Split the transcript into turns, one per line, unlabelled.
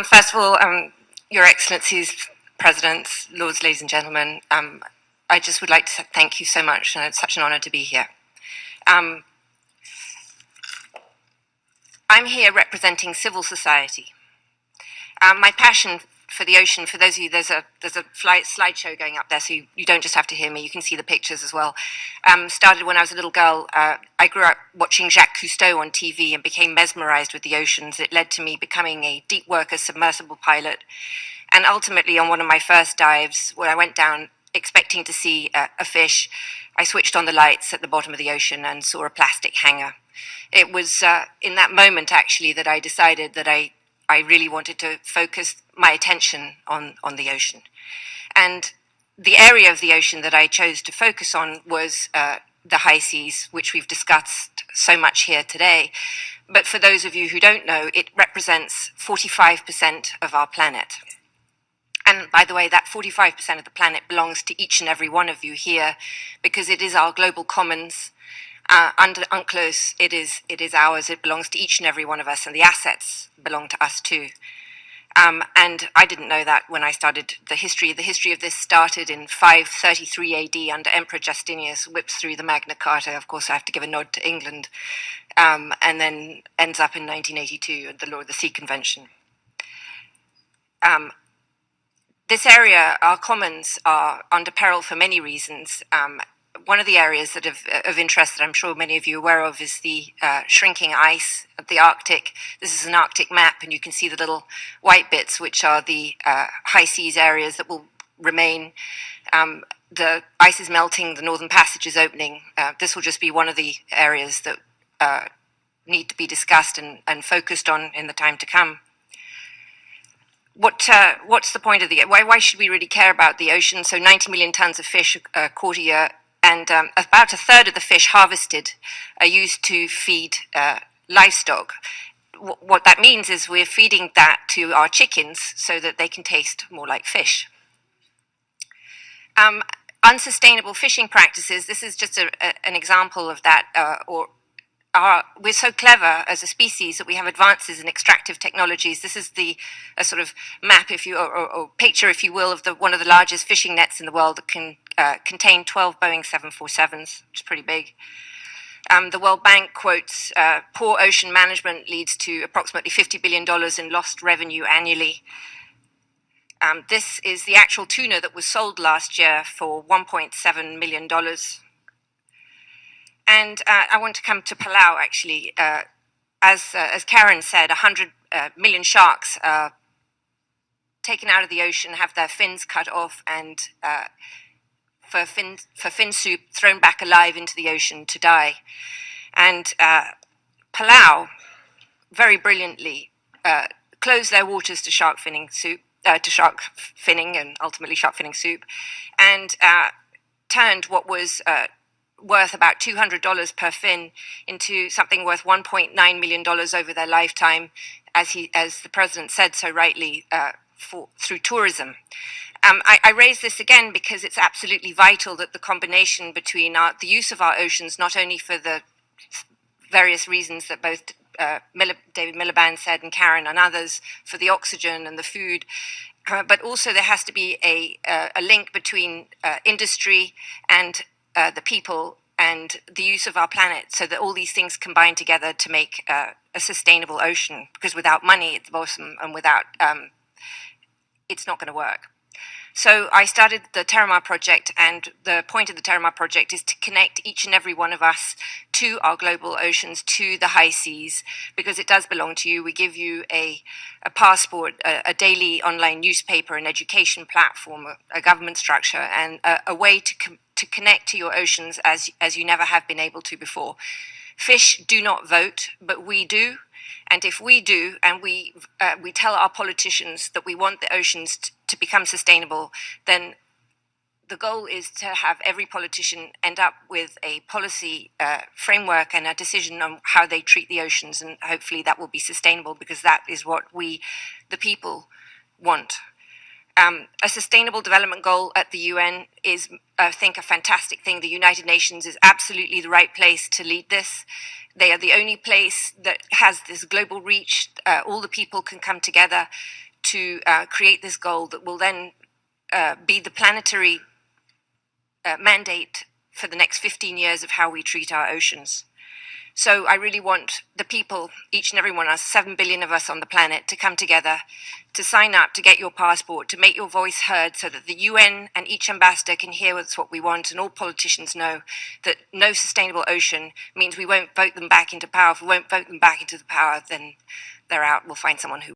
First of all, Your Excellencies, Presidents, Lords, ladies and gentlemen, I just would like to thank you so much, and it's such an honor to be here. Um, I'm here representing civil society. My passion for the ocean, for those of you, there's a slideshow going up there, so you don't just have to hear me, you can see the pictures as well. Started when I was a little girl. I grew up watching Jacques Cousteau on TV and became mesmerized with the oceans. It led to me becoming a deep worker submersible pilot. And ultimately, on one of my first dives, when I went down expecting to see a fish, I switched on the lights at the bottom of the ocean and saw a plastic hanger. It was in that moment, actually, that I decided that I really wanted to focus my attention on the ocean. And the area of the ocean that I chose to focus on was the high seas, which we've discussed so much here today. But for those of you who don't know, it represents 45% of our planet. And by the way, that 45% of the planet belongs to each and every one of you here, because it is our global commons. Under UNCLOS, it is ours. It belongs to each and every one of us, and the assets belong to us too. And I didn't know that when I started the history. The history of this started in 533 AD under Emperor Justinius, whips through the Magna Carta. Of course, I have to give a nod to England, and then ends up in 1982 at the Law of the Sea Convention. This area, our commons, are under peril for many reasons. One of the areas that of interest that I'm sure many of you are aware of is the shrinking ice of the Arctic. This is an Arctic map, and you can see the little white bits, which are the high seas areas that will remain. The ice is melting, the Northern Passage is opening. This will just be one of the areas that need to be discussed and focused on in the time to come. What's the point of why should we really care about the ocean? So 90 million tons of fish caught a year, and about a third of the fish harvested are used to feed livestock. What that means is we're feeding that to our chickens so that they can taste more like fish. Unsustainable fishing practices, this is just an example of that, we're so clever as a species that we have advances in extractive technologies. This is a sort of map, if you or picture, if you will, of one of the largest fishing nets in the world that can contain 12 Boeing 747s, which is pretty big. The World Bank quotes, poor ocean management leads to approximately $50 billion in lost revenue annually. This is the actual tuna that was sold last year for $1.7 million. And I want to come to Palau, actually. As Karen said, 100 million sharks are taken out of the ocean, have their fins cut off, and for fin soup, thrown back alive into the ocean to die. And Palau, very brilliantly, closed their waters to shark finning soup, to shark finning, and ultimately shark finning soup, and turned what was worth about $200 per fin into something worth $1.9 million over their lifetime, as the president said so rightly, through tourism. I raise this again because it's absolutely vital that the combination between the use of our oceans, not only for the various reasons that both David Miliband said and Karen and others, for the oxygen and the food, but also there has to be a link between industry and the people and the use of our planet, so that all these things combine together to make a sustainable ocean, because without money at the bottom and without it's not going to work. So I started the Terramar project, and the point of the Terramar project is to connect each and every one of us to our global oceans, to the high seas, because it does belong to you. We give you a passport, a daily online newspaper, an education platform, a government structure, and a way to connect to your oceans as you never have been able to before. Fish do not vote, but we do. And if we do, and we tell our politicians that we want the oceans to become sustainable, then the goal is to have every politician end up with a policy framework and a decision on how they treat the oceans, and hopefully that will be sustainable, because that is what we, the people, want. A sustainable development goal at the UN is, I think, a fantastic thing. The United Nations is absolutely the right place to lead this. They are the only place that has this global reach. All the people can come together to create this goal that will then be the planetary mandate for the next 15 years of how we treat our oceans. So I really want the people, each and every one of us, 7 billion of us on the planet, to come together, to sign up, to get your passport, to make your voice heard so that the UN and each ambassador can hear what's what we want, and all politicians know that no sustainable ocean means we won't vote them back into power. If we won't vote them back into the power, then they're out. We'll find someone who